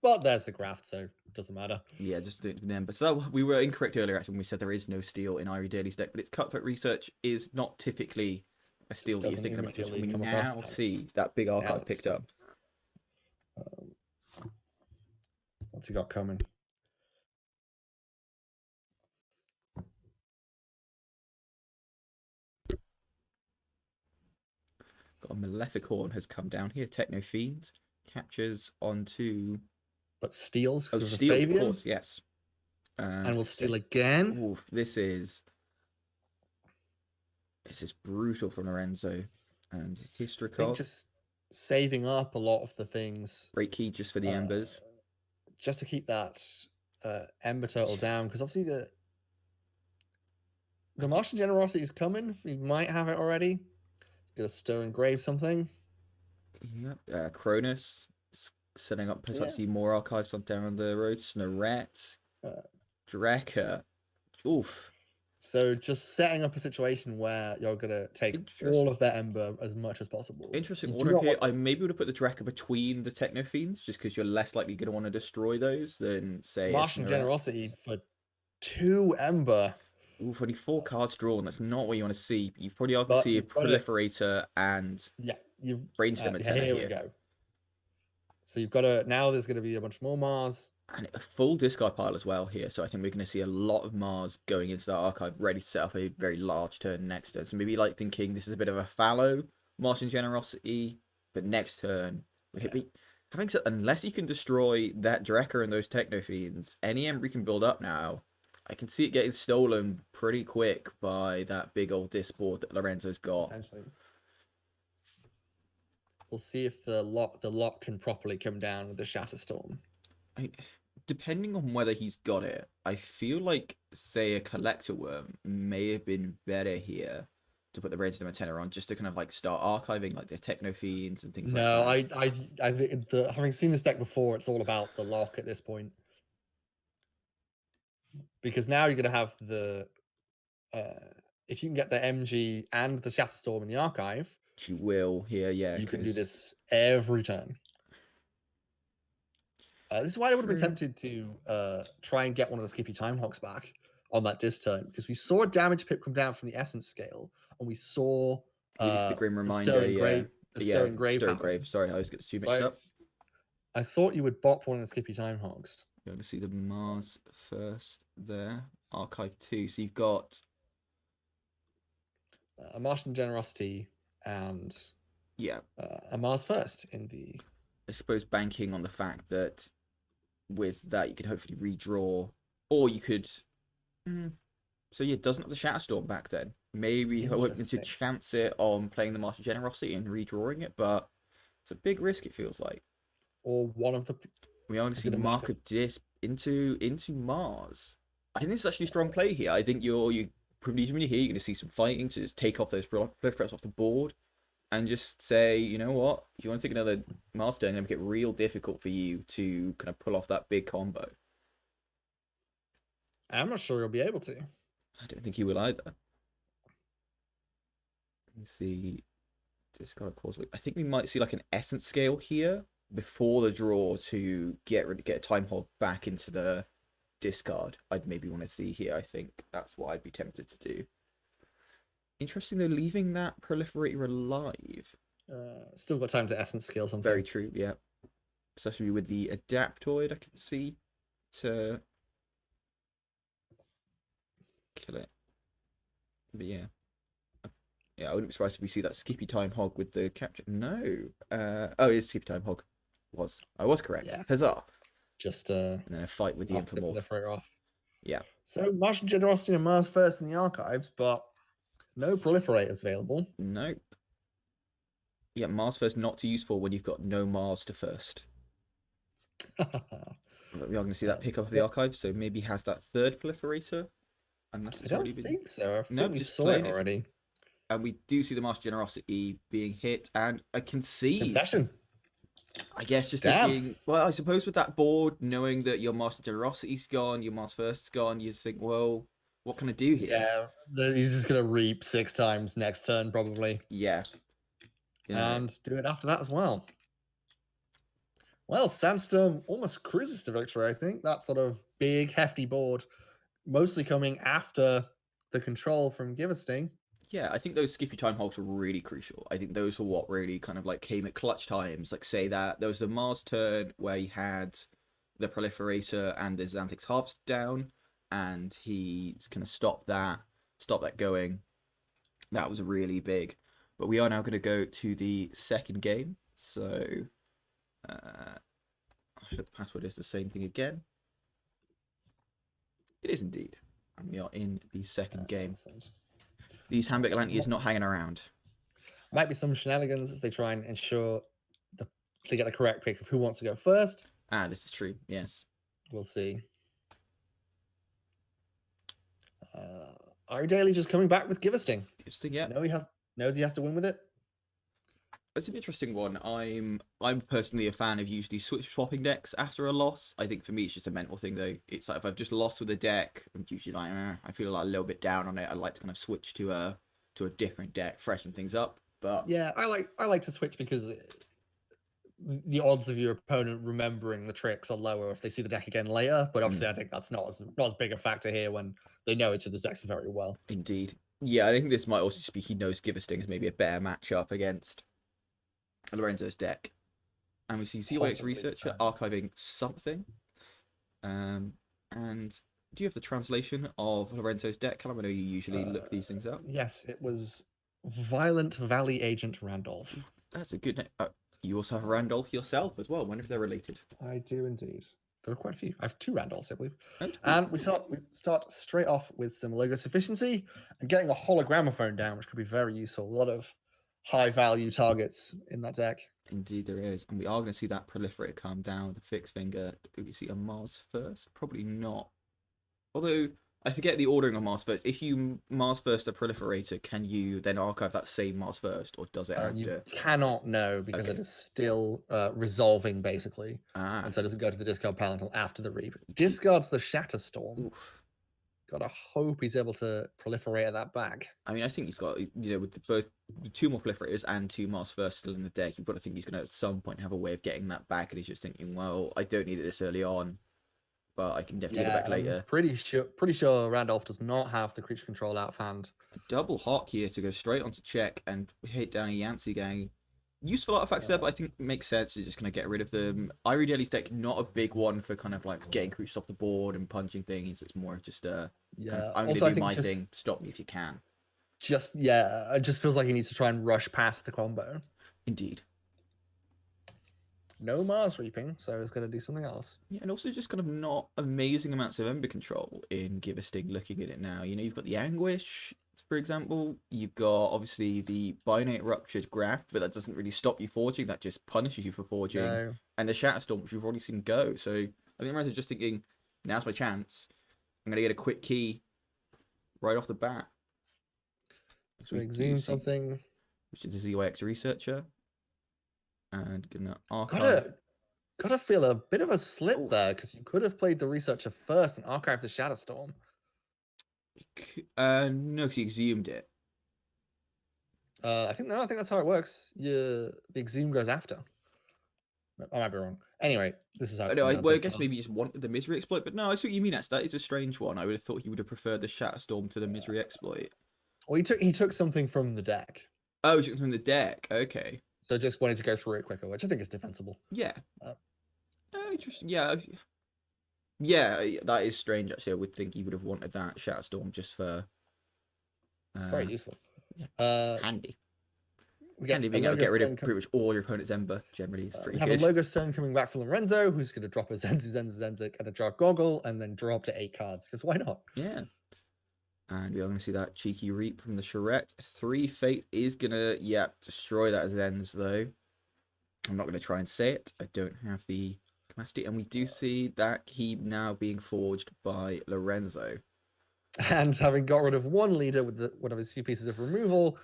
But there's the graft, so it doesn't matter. Yeah, just doing them. But so we were incorrect earlier actually when we said there is no steal in IrieDaily's deck, but its cutthroat research is not typically a steal that you're doesn't thinking about. immediately We come across now that. see that big archive Now picked so. up. What's he got coming? Got a Maleficorn has come down here. Techno Fiend captures onto. But steals Oh, because of steals, of Fabian, course, yes. and will steal again. Oof, this is brutal from Lorenzo. And I think Histrikov. just saving up a lot of the things. Great key just for the embers. Just to keep that Ember Turtle down, because obviously the Martian Generosity is coming. We might have it already. It's gonna stir and grave something. Yep. Cronus setting up potentially more archives on down the road. Snorette. Drekka. Oof. So just setting up a situation where you're gonna take all of that Ember as much as possible. Interesting You order do not here. want- I maybe would have put the Drekka between the Techno Fiends, just because you're less likely going to want to destroy those than say a Martian Snorette. Generosity for 2 Ember. Oof, only 4 cards drawn. That's not what you want to see. You probably are going But to see a you've got Proliferator and you've Brainstem antenna here here. we go. So you've got now there's going to be a bunch more Mars. And a full discard pile as well here. So I think we're going to see a lot of Mars going into that archive, ready to set up a very large turn next turn. So maybe like thinking this is a bit of a fallow Martian Generosity, but next turn would hit me. Having said, unless you can destroy that Drekka and those Techno Fiends, any Ember you can build up now, I can see it getting stolen pretty quick by that big old disc board that Lorenzo's got. Potentially. We'll see if the lock can properly come down with the Shatterstorm. Depending on whether he's got it, I feel like, say, a Collector Worm may have been better here to put the Brainstem antenna on, just to kind of like start archiving like the Techno Fiends and things like that. No, I think having seen this deck before, it's all about the lock at this point. Because now you're going to have the if you can get the MG and the Shatterstorm in the archive, She will here, yeah. you can do this every turn. This is why I would have been tempted to try and get one of the Skippy Time Hawks back on that disc turn, because we saw a damage pip come down from the Essence scale, and we saw the Grim Reminder, Stirring Grave. Sorry, I was getting too mixed up. I thought you would bop one of the Skippy Time Hawks. You're going to see the Mars first there. Archive 2. So you've got a Martian Generosity and a Mars first in the... I suppose banking on the fact that with that you could hopefully redraw, or you could... So yeah, doesn't have the Shatterstorm back then. Maybe hoping to chance it on playing the Martian Generosity and redrawing it, but it's a big risk, it feels like. Or one of the... We only see the Mark of Disc into Mars. I think this is actually a strong play here. I think you presumably here you're going to see some fighting to just take off those proliferates off the board and just say, you know what, if you want to take another Mars turn, make it real difficult for you to kind of pull off that big combo. I'm not sure you'll be able to. I don't think he will either. Let me see. Discard causeway. I think we might see like an Essence scale here before the draw to get a Time Hog back into the discard. I'd maybe want to see here. I think that's what I'd be tempted to do. Interesting though, leaving that Proliferator alive. Still got time to Essence scale something. Very true, yeah. Especially with the Adaptoid, I can see to kill it. But yeah. Yeah, I wouldn't be surprised if we see that Skippy Time Hog with the capture. No. Oh, it's Skippy Time Hog. I was correct. Yeah. Huzzah. Just and then a fight with the Infomorph. Off. Yeah. So Martian Generosity and Mars first in the archives, but no proliferators available. Nope. Yeah, Mars first not too useful when you've got no Mars to first. We are going to see that pick up of the archive, so maybe has that third proliferator. Unless it's I don't think so. I think we just saw it already. And we do see the Martian Generosity being hit, and I can see. Concession. I guess just thinking, well, I suppose with that board, knowing that your Martian Generosity's gone, your Mars First's gone, you think, well, What can I do here? Yeah, he's just gonna reap 6 times next turn probably, Yeah. and do it after that as well. Well, Sandstorm almost cruises to victory. I think that sort of big, hefty board, mostly coming after the control from Give a Sting. Yeah, I think those skippy time holes were really crucial. I think those were what really kind of like came at clutch times. Like say that there was the Mars turn where he had the Proliferator and the Xanthix Harvest down, and he's gonna stop that going. That was really big. But we are now gonna go to the second game. So I hope the password is the same thing again. It is indeed. And we are in the second game. These Hamburg Atlanteans is not hanging around. Might be some shenanigans as they try and ensure they get the correct pick of who wants to go first. Ah, this is true. Yes. We'll see. IrieDaily just coming back with Give a Sting. Interesting, yeah. Knows he has to win with it. It's an interesting one. I'm personally a fan of usually switch swapping decks after a loss. I think for me it's just a mental thing though. It's like if I've just lost with a deck, I'm usually like I feel like a little bit down on it. I like to kind of switch to a different deck, freshen things up. But yeah, I like to switch because the odds of your opponent remembering the tricks are lower if they see the deck again later. But obviously, I think that's not as big a factor here when they know each other's decks very well. Indeed, yeah. I think this might also just be he knows Give a Sting is maybe a better matchup against Lorenzo's deck, and we see ZYX Researcher archiving something. And do you have the translation of Lorenzo's deck? I know you usually look these things up. Yes, it was Violent Valley Agent Randolph. That's a good name. You also have Randolph yourself as well. I wonder if they're related. I do indeed. There are quite a few. I have 2 Randolphs, I believe. And we start straight off with some logo sufficiency and getting a hologramophone down, which could be very useful. A lot of high value targets in that deck. Indeed, there is. And we are going to see that Proliferator come down, the fixed finger. Do we see a Mars first? Probably not. Although, I forget the ordering of Mars first. If you Mars first a Proliferator, can you then archive that same Mars first? Or does it have to? You cannot know because it is still resolving, basically. And so it doesn't go to the discard pile until after the reap. Discards the Shatterstorm. Oof. Gotta hope he's able to proliferate that back. I mean, I think he's got, with both 2 more Proliferators and 2 Mars first still in the deck, you've got to think he's going to at some point have a way of getting that back. And he's just thinking, well, I don't need it this early on, but I can definitely get it back later. I'm pretty sure Randolph does not have the creature control out of hand. A double hawk here to go straight onto check and hit down a Yancey gang. Useful artifacts there, but I think it makes sense. He's just going to get rid of them. IrieDaily's deck, not a big one for kind of like getting creatures off the board and punching things. It's more just kind of, I'm going to do my thing. Stop me if you can. It just feels like he needs to try and rush past the combo. Indeed. No Mars reaping, so he's going to do something else. Yeah, and also just kind of not amazing amounts of Ember control in Give a Sting looking at it now. You've got the Anguish, for example. You've got, obviously, the Binate Ruptured Graph, but that doesn't really stop you forging. That just punishes you for forging. No. And the Shatterstorm, which we've already seen go. So I think Lorenzo's just thinking, now's my chance. I'm going to get a quick key right off the bat. So exhume something. Which is a ZYX Researcher. And gonna archive. Gotta feel a bit of a slip there, because you could have played the Researcher first and archived the Shatterstorm. No, because he exhumed it. I think that's how it works. The exhume goes after. I might be wrong. Anyway, this is how it's I guess maybe he just wanted the Misery Exploit, but no, I see what you mean. That is a strange one. I would have thought he would have preferred the Shatterstorm to the Misery Exploit. Well, he took something from the deck. Oh, he took something from the deck. Okay. So just wanted to go through it quicker, which I think is defensible. Yeah. Interesting. Yeah. Yeah, that is strange, actually. I would think he would have wanted that Shatterstorm just for... It's very useful. Yeah. Handy. Handy being able to get rid of pretty much all your opponent's Ember, generally. Is pretty good. We have a Logos turn coming back from Lorenzo, who's going to drop a Zenzik and a Jar Goggle, and then draw up to 8 cards, because why not? Yeah. And we are going to see that cheeky Reap from the Charette. 3 Fate is going to, destroy that Zenz, though. I'm not going to try and say it. I don't have the capacity. And we do see that key now being forged by Lorenzo. And having got rid of one leader with one of his few pieces of removal,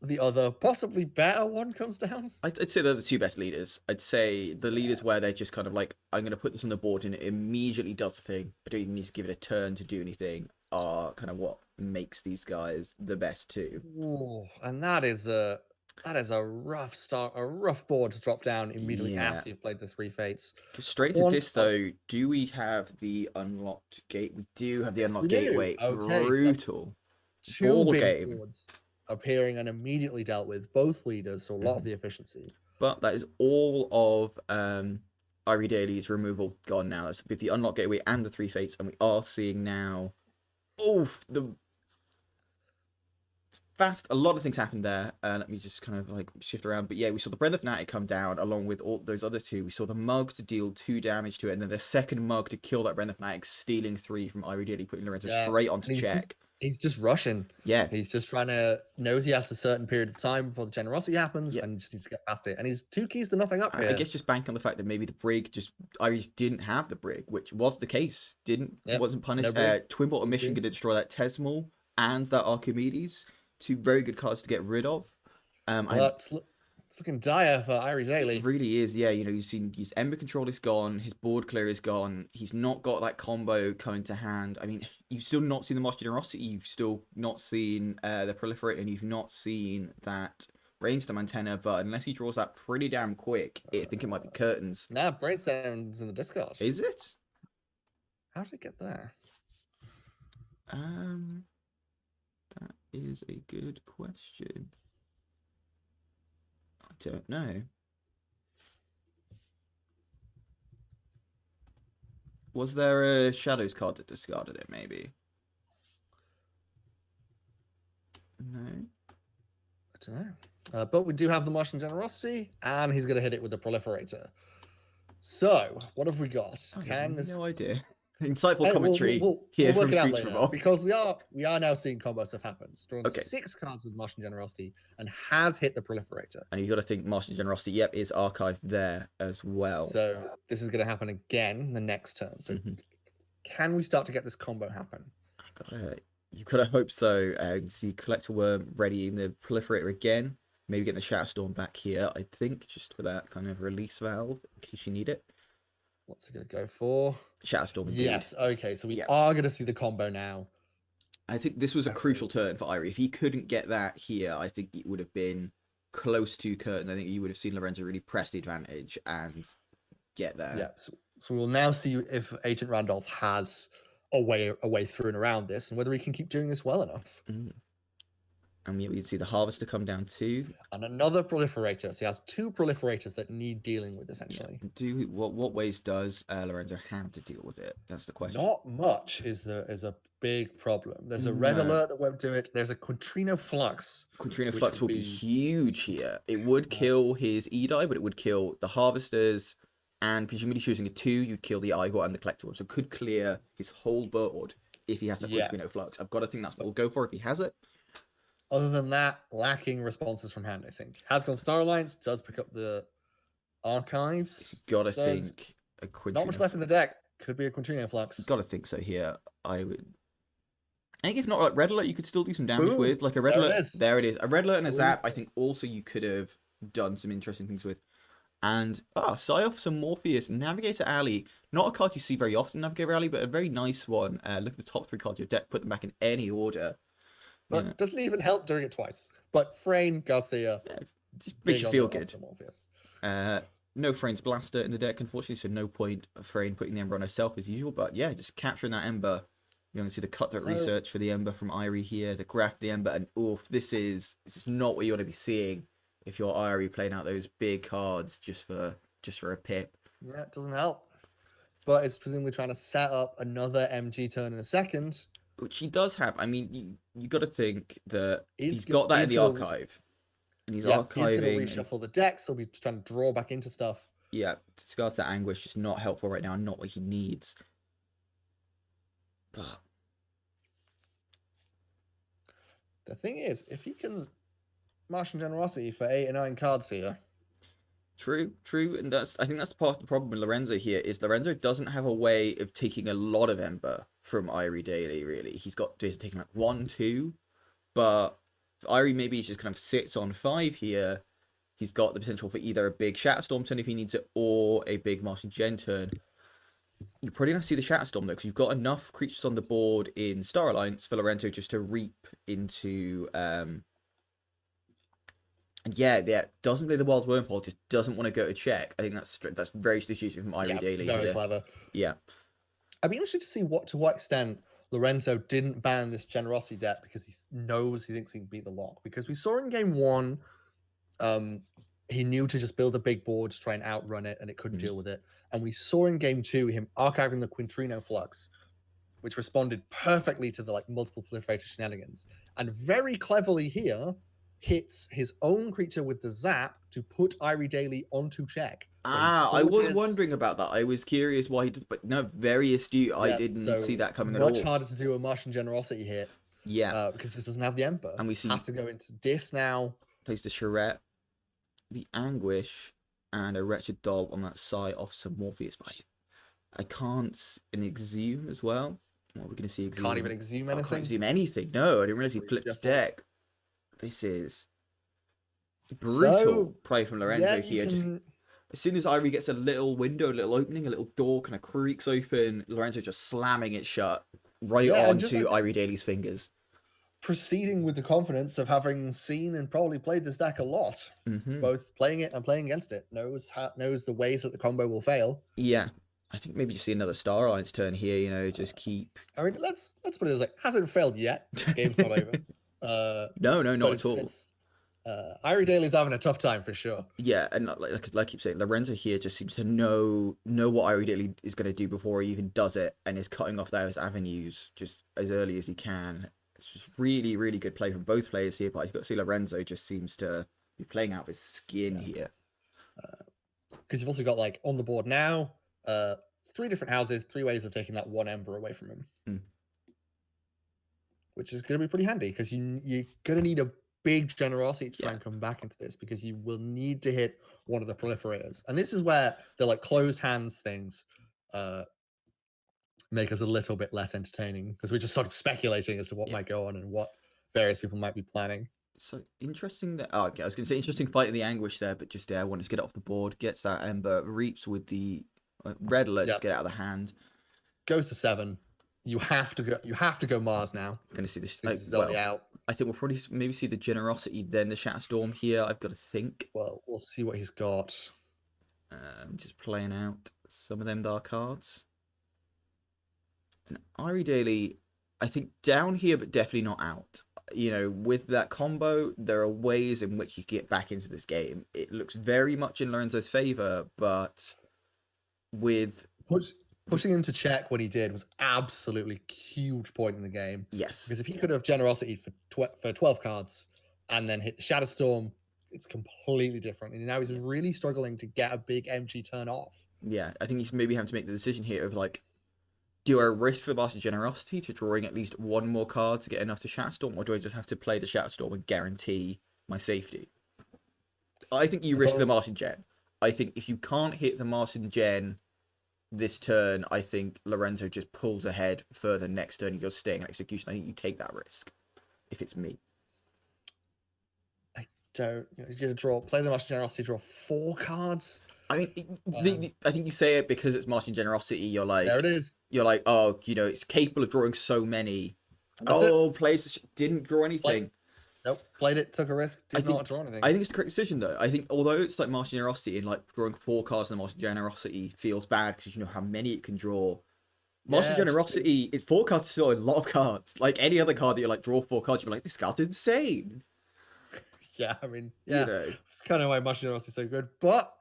the other, possibly better one comes down. I'd say they're the 2 best leaders. I'd say the leaders where they're just kind of like, I'm going to put this on the board and it immediately does the thing. I don't even need to give it a turn to do anything. are kind of what makes these guys the best too. Ooh, and that is a rough start, a rough board to drop down immediately Yeah. after you've played the 3 fates. Straight to this though, do we have the unlocked gate? We do have the Yes, unlocked we do. gateway. Okay, so that's Brutal. 2 Ball big game. boards appearing and immediately dealt with, both leaders, so a lot of the efficiency. But that is all of IrieDaily's removal gone now. That's with the unlocked gateway and the 3 fates, and we are seeing now. A lot of things happened there. Let me just kind of like shift around. But yeah, we saw the Breath of Fnatic come down along with all those other 2. We saw the Mug to deal 2 damage to it, and then the second Mug to kill that Breath of Fnatic, stealing 3 from IrieDaily, putting Lorenzo straight onto check. He's just rushing. Yeah. He's just knows he has a certain period of time before the generosity happens, and just needs to get past it. And he's 2 keys to nothing up here. I guess just bank on the fact that maybe the brig Iris didn't have the brig, which was the case. Wasn't punished. Twin Bottle Mission going to destroy that Tesmal and that Archimedes. 2 very good cards to get rid of. It's looking dire for IrieDaily. It really is, yeah. You've seen his Ember Control is gone, his board clear is gone. He's not got that combo coming to hand. I mean, you've still not seen the March Generosity. You've still not seen the Proliferate, and you've not seen that Brainstorm Antenna. But unless he draws that pretty damn quick, I think it might be curtains. Nah, Brainstorm's in the discard. Is it? How did it get there? That is a good question. I don't know. Was there a Shadows card that discarded it, maybe? No. I don't know. But we do have the Martian Generosity, and he's going to hit it with the Proliferator. So, what have we got? No idea. Insightful commentary here from Screech for Bob. Because we are now seeing combo stuff happen. Drawn 6 cards with Martian Generosity and has hit the Proliferator. And you've got to think Martian Generosity, is archived there as well. So this is going to happen again the next turn. So can we start to get this combo happen? You gotta hope so. See Collector Worm readying the Proliferator again. Maybe getting the Shatterstorm back here, I think, just for that kind of release valve in case you need it. What's it going to go for? Shatterstorm, indeed. Yes, okay, so we are going to see the combo now. I think this was a crucial turn for Irie. If he couldn't get that here, I think it would have been close to curtain. I think you would have seen Lorenzo really press the advantage and get there. Yeah, so we'll now see if Agent Randolph has a way through and around this, and whether he can keep doing this well enough. And we can see the Harvester come down too. And another Proliferator. So he has 2 Proliferators that need dealing with, essentially. What ways does Lorenzo have to deal with it? That's the question. Not much is a big problem. There's a Red Alert that won't do it. There's a Quintrino Flux. Quintrino Flux will be huge here. It would kill his Edai, but it would kill the Harvesters. And presumably choosing a 2, you'd kill the Igor and the Collector Worm. So it could clear his whole board if he has that Quintrino Flux. I've got to think that's what we'll go for if he has it. Other than that, lacking responses from hand, I think. Has gone Star Alliance, does pick up the Archives. Gotta think a Quintrino. Not much left in the deck. Could be a Quintrino Flux. Gotta think so here. I think if not like Red Alert, you could still do some damage with. Like a Red Alert. There it is. A Red Alert and a Zap, I think also you could have done some interesting things with. And Psyoff, some Morpheus, Navigator Alley. Not a card you see very often, Navigator Alley, but a very nice one. Look at the top 3 cards of your deck, put them back in any order. But doesn't even help doing it twice. But Frayne, Garcia. Just makes you feel good. No Frayne's Blaster in the deck, unfortunately, so no point of Frayne putting the Ember on herself as usual. But yeah, just capturing that Ember. You're going to see the cutthroat research for the Ember from Irie here, the graph of the Ember, and this is not what you want to be seeing if you're Irie playing out those big cards just for a pip. Yeah, it doesn't help. But it's presumably trying to set up another MG turn in a second. Which he does have. I mean, you got to think that he's got that in the archive. And he's archiving. He's going to reshuffle the deck, so he'll be trying to draw back into stuff. Yeah, discards that Anguish. Just not helpful right now, not what he needs. But the thing is, if he can Martian Generosity for 8 or 9 cards here. True, and I think that's part of the problem with Lorenzo here is Lorenzo doesn't have a way of taking a lot of Ember from IrieDaily, really. He's got to take like 1, 2, but Irie maybe just kind of sits on 5 here. He's got the potential for either a big Shatterstorm turn if he needs it, or a big Martian Gen turn. You're probably going to see the Shatterstorm, though, because you've got enough creatures on the board in Star Alliance for Lorenzo just to reap into... And yeah, doesn't play the Wild Wormhole, just doesn't want to go to check. I think that's very strategic from IrieDaily very here. clever. Yeah. I'd be interested to see to what extent Lorenzo didn't ban this Generosity deck because he thinks he can beat the lock. Because we saw in game 1, he knew to just build a big board to try and outrun it, and it couldn't deal with it. And we saw in game 2 him archiving the Quintrino Flux, which responded perfectly to the like multiple proliferator shenanigans. And very cleverly here, hits his own creature with the zap to put IrieDaily onto check. So I was wondering about that. I was curious why he did, but no, very astute. I didn't see that coming at all. Much harder to do a Martian Generosity hit. Yeah. Because it just doesn't have the Ember. And we see... Has to go into Dis now. Plays the Charette, the Anguish, and a Wretched Doll on that side off some Morpheus. But I can't... An Exhume as well. What are we going to see? Exhume? Can't even Exhume anything? Can't Exhume anything. No, I didn't realize he flipped his deck. This is brutal play from Lorenzo here. Just as soon as Irie gets a little window, a little opening, a little door kind of creaks open, Lorenzo just slamming it shut right onto IrieDaily's fingers. Proceeding with the confidence of having seen and probably played this deck a lot, both playing it and playing against it, knows the ways that the combo will fail. Yeah, I think maybe just see another Star Alliance turn here. You know, just keep. I mean, let's put it this way: hasn't failed yet. The game's not over. No, not at all. IrieDaily's having a tough time for sure. Yeah, and like I keep saying, Lorenzo here just seems to know what IrieDaily is going to do before he even does it, and is cutting off those avenues just as early as he can. It's just really, really good play from both players here, but you've got to see Lorenzo just seems to be playing out of his skin here. Because you've also got, like, on the board now, 3 different houses, 3 ways of taking that 1 Ember away from him. Which is going to be pretty handy, because you're going to need a big Generosity to try and come back into this, because you will need to hit one of the proliferators. And this is where the, like, closed hands things make us a little bit less entertaining, because we're just sort of speculating as to what might go on and what various people might be planning. So interesting that I was going to say interesting fight in the Anguish there, but just I wanted to get it off the board, gets that Ember, reaps with the red alert, just get it out of the hand. Goes to 7. You have to go Mars now. Going to see this out. I think we'll probably maybe see the Generosity, then the Shatterstorm here. I've got to think. Well, we'll see what he's got. Just playing out some of them dark cards. And IrieDaily, I think down here, but definitely not out. You know, with that combo, there are ways in which you get back into this game. It looks very much in Lorenzo's favor, but with pushing him to check what he did was absolutely huge point in the game. Yes, because if he could have Generosity for 12 cards and then hit the Shatterstorm, it's completely different. And now he's really struggling to get a big MG turn off. Yeah, I think he's maybe having to make the decision here of like, do I risk the Master Generosity to drawing at least 1 more card to get enough to Shatterstorm, or do I just have to play the Shatterstorm and guarantee my safety? I think you risk the Martian Gen. I think if you can't hit the Martian Gen this turn, I think Lorenzo just pulls ahead further next turn. He goes staying in execution. I think you take that risk. If it's me, I don't. You're gonna play the Martian Generosity, draw 4 cards. I mean, I think you say it because it's Martian Generosity. You're like, there it is. You're like, oh, you know, it's capable of drawing so many. Didn't draw anything. Nope, played it, took a risk, did not draw anything. I think it's the correct decision, though. I think although it's like Martian Generosity and like drawing 4 cards in Martian Generosity feels bad because you know how many it can draw. Martian Generosity, it's 4 cards, still a lot of cards. Like any other card that you're like, draw 4 cards, you're like, this card's insane. Yeah, I mean, it's kind of why Martian Generosity is so good, but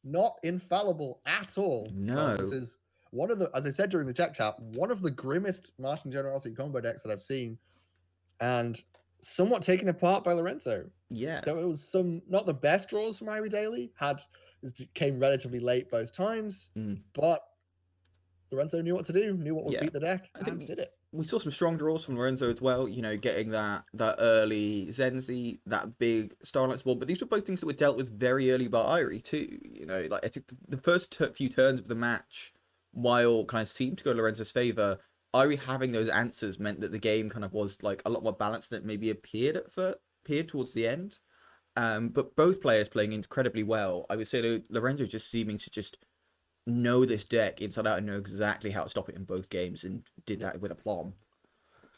not infallible at all. No. This is one of the, as I said during the chat, one of the grimmest Martian Generosity combo decks that I've seen, and somewhat taken apart by Lorenzo. Yeah. There was not the best draws from IrieDaily, came relatively late both times, but Lorenzo knew what to do, knew what would beat the deck, and did it. We saw some strong draws from Lorenzo as well, you know, getting that early Zenzi, that big Starlight's Ball, but these were both things that were dealt with very early by Irie too. You know, like I think the first few turns of the match, while kind of seemed to go Lorenzo's favor, Irie having those answers meant that the game kind of was like a lot more balanced than it maybe appeared towards the end. But both players playing incredibly well. I would say Lorenzo just seeming to just know this deck inside out and know exactly how to stop it in both games, and did that with aplomb.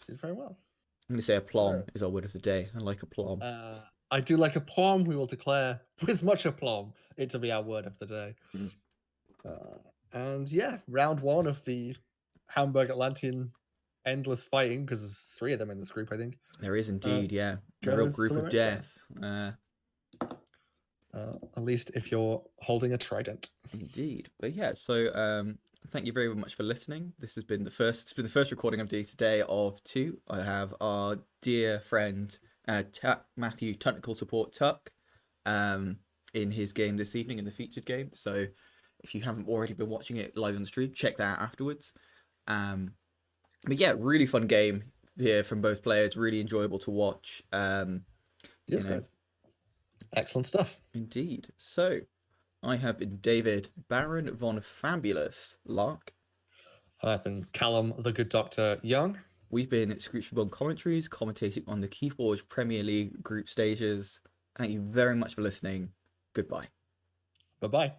Did very well. I'm going to say aplomb So- is our word of the day. I like aplomb. I do like aplomb. We will declare with much aplomb it to be our word of the day. Mhm. And yeah, round 1 of the Hamburg Atlantean endless fighting, because there's 3 of them in this group, I think. There is indeed, yeah. A real goes to group of Lorenzo. death. At least if you're holding a trident. Indeed. But yeah, so thank you very much for listening. This has been the first recording I'm doing today of 2. I have our dear friend Matthew, technical support Tuck, in his game this evening, in the featured game. So if you haven't already been watching it live on the stream, check that out afterwards. But yeah, really fun game here from both players. Really enjoyable to watch. Yes, good. Excellent stuff. Indeed. So I have been David Baron von Fabulous Lark. I've been Callum the Good Doctor Young. We've been Screechable Commentaries, commentating on the Keyforge Premier League group stages. Thank you very much for listening. Goodbye. Bye-bye.